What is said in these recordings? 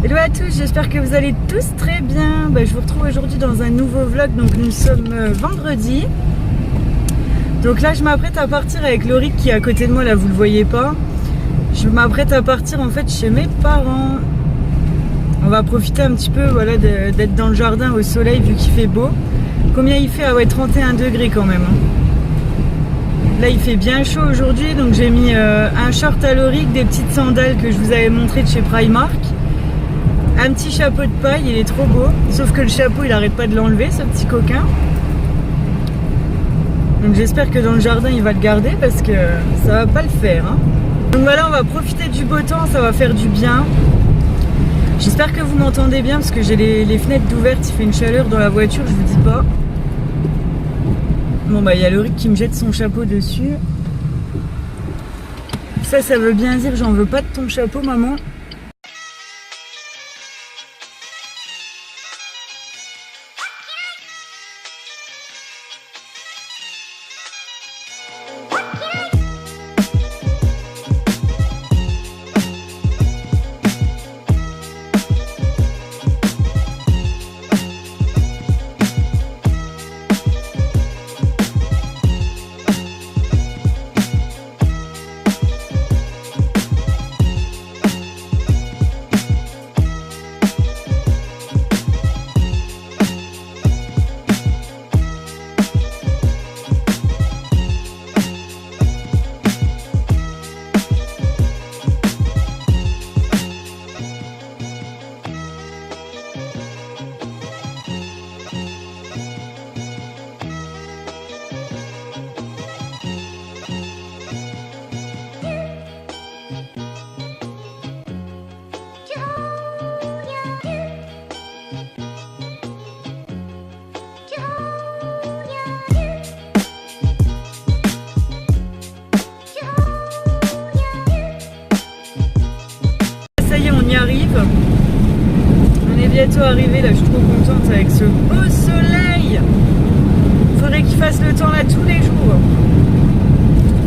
Hello à tous, j'espère que vous allez tous très bien. Je vous retrouve aujourd'hui dans un nouveau vlog. Donc nous sommes vendredi. Donc là je m'apprête à partir avec Lauric qui est à côté de moi, là vous le voyez pas. Je m'apprête à partir en fait chez mes parents. On va profiter un petit peu voilà, d'être dans le jardin au soleil vu qu'il fait beau. Combien il fait? Ah ouais, 31 degrés quand même. Là il fait bien chaud aujourd'hui, donc j'ai mis un short à Lauric, des petites sandales que je vous avais montré de chez Primark. Un petit chapeau de paille, il est trop beau. Sauf que le chapeau, il arrête pas de l'enlever, ce petit coquin. Donc j'espère que dans le jardin, il va le garder parce que ça va pas le faire. Hein. Donc voilà, on va profiter du beau temps, ça va faire du bien. J'espère que vous m'entendez bien parce que j'ai les fenêtres ouvertes, il fait une chaleur dans la voiture, je vous dis pas. Bon il y a Lauric qui me jette son chapeau dessus. Ça veut bien dire j'en veux pas de ton chapeau, maman. On y arrive. On est bientôt arrivé, là je suis trop contente avec ce beau soleil. Il faudrait qu'il fasse le temps là tous les jours.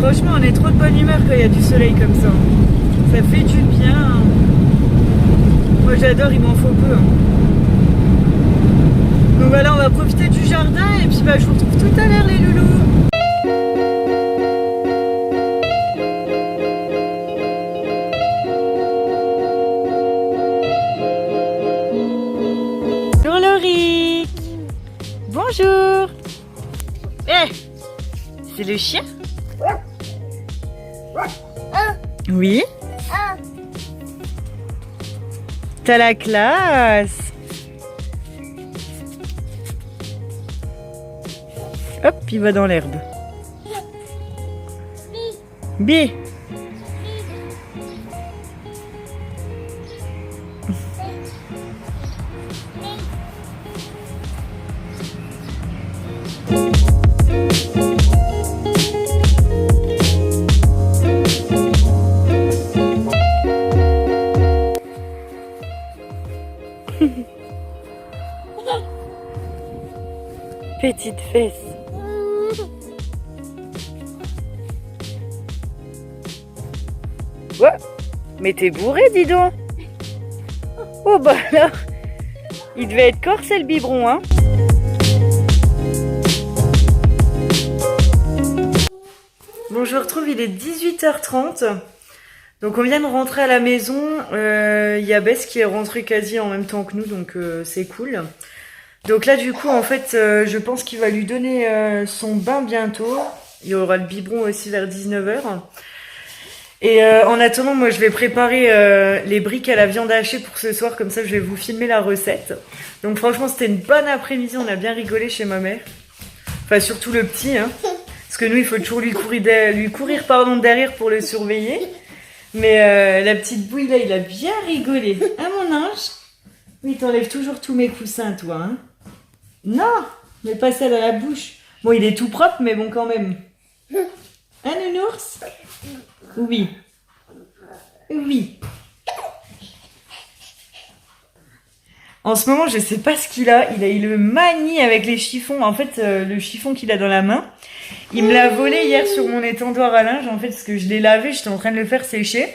Franchement on est trop de bonne humeur quand il y a du soleil comme ça. Ça fait du bien. Moi j'adore, il m'en faut peu. Donc voilà, on va profiter du jardin et puis je vous retrouve tout à l'heure les loulous. Bonjour. C'est le chien? Oui. T'as la classe. Hop, il va dans l'herbe. B. Petite fesse. Ouais, mais t'es bourré, dis donc. Oh alors, il devait être corsé le biberon, hein. Bon, je retrouve, il est 18h30. Donc on vient de rentrer à la maison. Il y a Bess qui est rentrée quasi en même temps que nous, donc c'est cool. Donc là du coup en fait je pense qu'il va lui donner son bain bientôt. Il y aura le biberon aussi vers 19h. Et en attendant moi je vais préparer les briques à la viande hachée pour ce soir. Comme ça je vais vous filmer la recette. Donc franchement c'était une bonne après-midi. On a bien rigolé chez ma mère. Enfin surtout le petit hein. Parce que nous il faut toujours lui courir derrière pour le surveiller. Mais la petite bouille là il a bien rigolé. Hein mon ange? Oui t'enlèves toujours tous mes coussins toi hein. Non, mais pas celle à la bouche. Bon, il est tout propre, mais bon, quand même. Un nounours? Oui. Oui. En ce moment, je sais pas ce qu'il a. Il le manie avec les chiffons. En fait, le chiffon qu'il a dans la main, il me l'a volé hier sur mon étendoir à linge. En fait, parce que je l'ai lavé, j'étais en train de le faire sécher.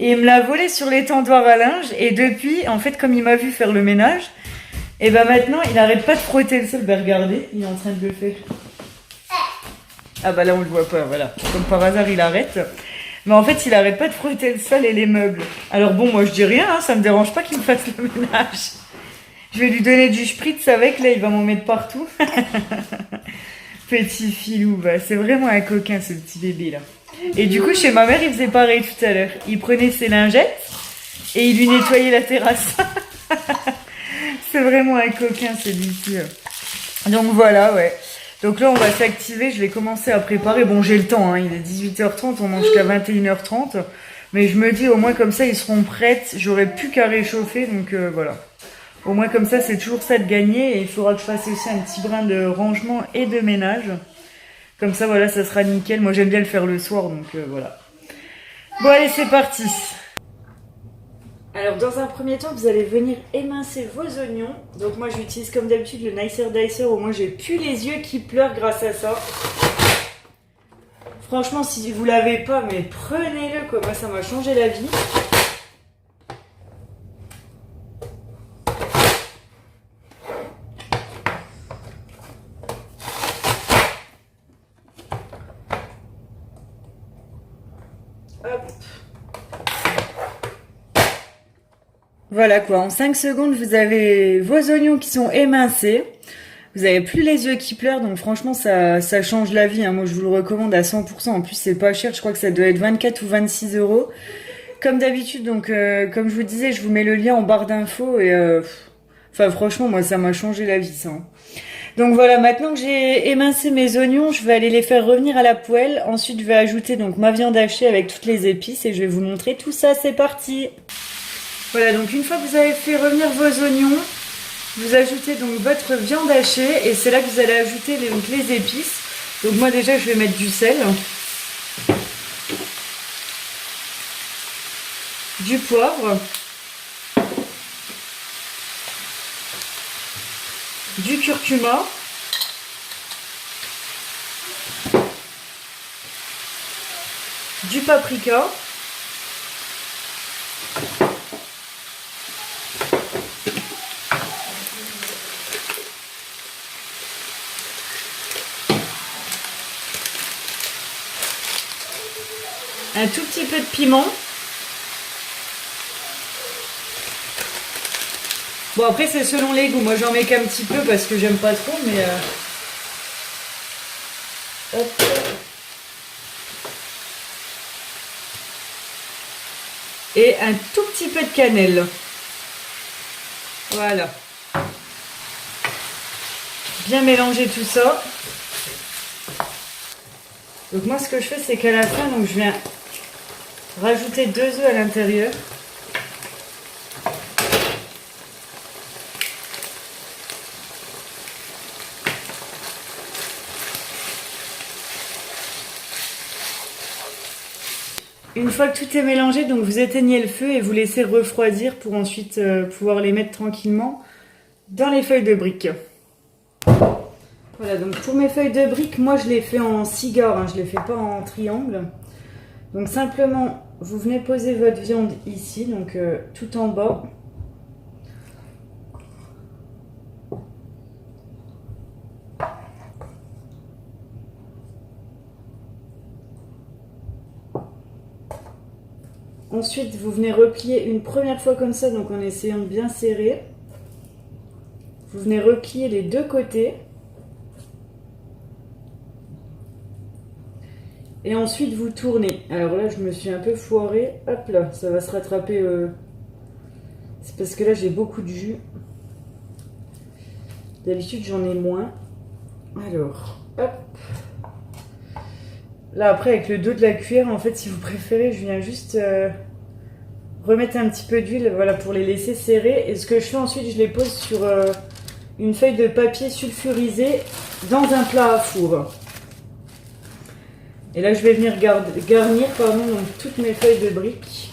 Et il me l'a volé sur l'étendoir à linge. Et depuis, en fait, comme il m'a vu faire le ménage, et ben maintenant, il arrête pas de frotter le sol. Ben regardez, il est en train de le faire. Ah bah là, on le voit pas, voilà. Comme par hasard, il arrête. Mais en fait, il arrête pas de frotter le sol et les meubles. Alors bon, moi, je dis rien, hein, ça me dérange pas qu'il me fasse le ménage. Je vais lui donner du spritz avec, là, il va m'en mettre partout. Petit filou, bah, c'est vraiment un coquin, ce petit bébé, là. Et du coup, chez ma mère, il faisait pareil tout à l'heure. Il prenait ses lingettes et il lui nettoyait la terrasse. C'est vraiment un coquin, celui-ci. Donc voilà, ouais. Donc là, on va s'activer. Je vais commencer à préparer. Bon, j'ai le temps, hein. Il est 18h30, on mange jusqu'à 21h30. Mais je me dis, au moins comme ça, ils seront prêtes. J'aurai plus qu'à réchauffer, donc voilà. Au moins comme ça, c'est toujours ça de gagner. Et il faudra que je fasse aussi un petit brin de rangement et de ménage. Comme ça, voilà, ça sera nickel. Moi, j'aime bien le faire le soir, donc voilà. Bon, allez, c'est parti. Alors, dans un premier temps, vous allez venir émincer vos oignons. Donc moi, j'utilise comme d'habitude le Nicer Dicer. Au moins, j'ai plus les yeux qui pleurent grâce à ça. Franchement, si vous l'avez pas, mais prenez-le, quoi. Moi, ça m'a changé la vie. Hop. Voilà quoi, en 5 secondes, vous avez vos oignons qui sont émincés. Vous avez plus les yeux qui pleurent, donc franchement, ça change la vie. Hein. Moi, je vous le recommande à 100%. En plus, c'est pas cher. Je crois que ça doit être 24 ou 26 euros. Comme d'habitude, donc, comme je vous disais, je vous mets le lien en barre d'infos. Et enfin, franchement, moi, ça m'a changé la vie, ça. Hein. Donc voilà, maintenant que j'ai émincé mes oignons, je vais aller les faire revenir à la poêle. Ensuite, je vais ajouter donc ma viande hachée avec toutes les épices et je vais vous montrer tout ça. C'est parti! Voilà, donc une fois que vous avez fait revenir vos oignons, vous ajoutez donc votre viande hachée et c'est là que vous allez ajouter les épices. Donc moi déjà je vais mettre du sel, du poivre, du curcuma, du paprika, un tout petit peu de piment. Bon après c'est selon les goûts, moi j'en mets qu'un petit peu parce que j'aime pas trop mais... Hop. Et un tout petit peu de cannelle. Voilà. Bien mélanger tout ça. Donc moi ce que je fais c'est qu'à la fin donc je viens rajouter 2 œufs à l'intérieur. Une fois que tout est mélangé, donc vous éteignez le feu et vous laissez refroidir pour ensuite pouvoir les mettre tranquillement dans les feuilles de briques. Voilà, donc pour mes feuilles de briques, moi je les fais en cigare, hein, je les fais pas en triangle. Donc simplement, vous venez poser votre viande ici, donc tout en bas. Ensuite, vous venez replier une première fois comme ça, donc en essayant de bien serrer. Vous venez replier les deux côtés. Et ensuite, vous tournez. Alors là, je me suis un peu foirée. Hop là, ça va se rattraper. C'est parce que là, j'ai beaucoup de jus. D'habitude, j'en ai moins. Alors, hop. Là, après, avec le dos de la cuillère, en fait, si vous préférez, je viens juste remettre un petit peu d'huile, voilà, pour les laisser serrer. Et ce que je fais ensuite, je les pose sur une feuille de papier sulfurisé dans un plat à four. Et là, je vais venir garnir donc, toutes mes feuilles de briques.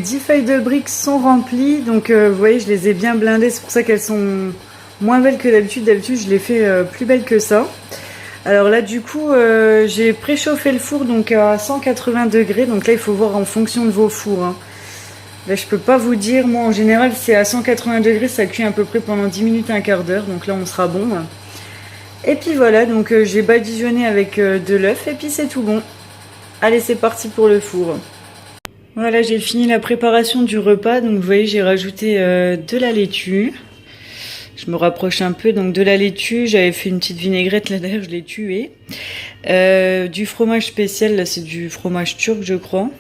mes 10 feuilles de briques sont remplies. Donc vous voyez, je les ai bien blindées. C'est pour ça qu'elles sont moins belles que d'habitude. D'habitude, je les fais plus belles que ça. Alors là, du coup, j'ai préchauffé le four donc à 180 degrés. Donc là, il faut voir en fonction de vos fours. Hein. Là, je peux pas vous dire. Moi, en général, c'est à 180 degrés. Ça cuit à peu près pendant 10 minutes, un quart d'heure. Donc là, on sera bon. Et puis voilà, donc j'ai badigeonné avec de l'œuf. Et puis c'est tout bon. Allez, c'est parti pour le four. Voilà, j'ai fini la préparation du repas. Donc vous voyez, j'ai rajouté de la laitue. Je me rapproche un peu, donc de la laitue, j'avais fait une petite vinaigrette, là d'ailleurs je l'ai tuée. Du fromage spécial, là c'est du fromage turc je crois.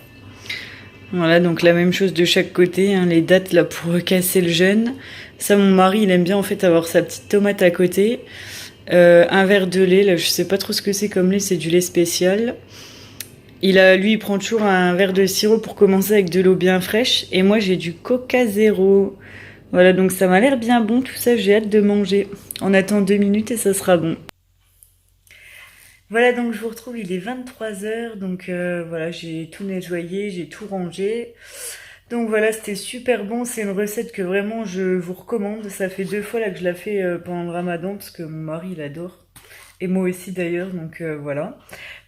Voilà, donc la même chose de chaque côté, hein, les dattes là pour casser le jeûne. Ça mon mari il aime bien en fait avoir sa petite tomate à côté. Un verre de lait, là je sais pas trop ce que c'est comme lait, c'est du lait spécial. Lui il prend toujours un verre de sirop pour commencer avec de l'eau bien fraîche. Et moi j'ai du Coca Zéro. Voilà, donc ça m'a l'air bien bon, tout ça, j'ai hâte de manger. On attend 2 minutes et ça sera bon. Voilà, donc je vous retrouve, il est 23h, donc voilà, j'ai tout nettoyé, j'ai tout rangé. Donc voilà, c'était super bon, c'est une recette que vraiment je vous recommande. Ça fait 2 fois là que je la fais pendant le ramadan, parce que mon mari il adore. Et moi aussi d'ailleurs, donc voilà.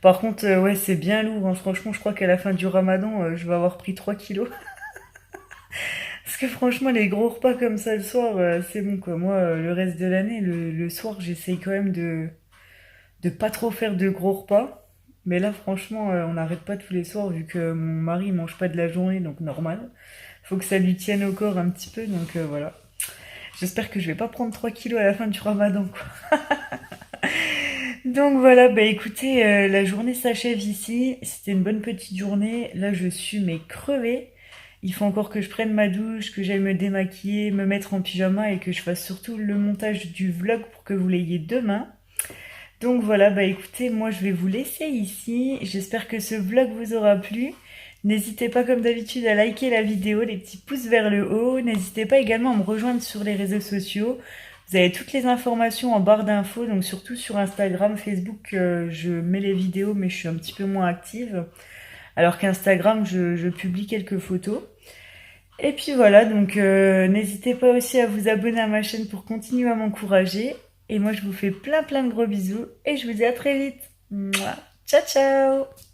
Par contre, ouais, c'est bien lourd, hein. Franchement, je crois qu'à la fin du ramadan, je vais avoir pris 3 kilos. Parce que franchement, les gros repas comme ça le soir, c'est bon quoi. Moi, le reste de l'année, le soir, j'essaye quand même de pas trop faire de gros repas. Mais là, franchement, on n'arrête pas tous les soirs vu que mon mari il mange pas de la journée, donc normal. Faut que ça lui tienne au corps un petit peu, donc voilà. J'espère que je vais pas prendre 3 kilos à la fin du ramadan, quoi. Donc voilà, bah écoutez, la journée s'achève ici. C'était une bonne petite journée. Là, je suis mais crevée. Il faut encore que je prenne ma douche, que j'aille me démaquiller, me mettre en pyjama et que je fasse surtout le montage du vlog pour que vous l'ayez demain. Donc voilà, bah écoutez, moi je vais vous laisser ici. J'espère que ce vlog vous aura plu. N'hésitez pas comme d'habitude à liker la vidéo, les petits pouces vers le haut. N'hésitez pas également à me rejoindre sur les réseaux sociaux. Vous avez toutes les informations en barre d'infos, donc surtout sur Instagram, Facebook, je mets les vidéos mais je suis un petit peu moins active. Alors qu'Instagram, je publie quelques photos. Et puis voilà, donc n'hésitez pas aussi à vous abonner à ma chaîne pour continuer à m'encourager. Et moi, je vous fais plein de gros bisous et je vous dis à très vite. Mouah. Ciao, ciao!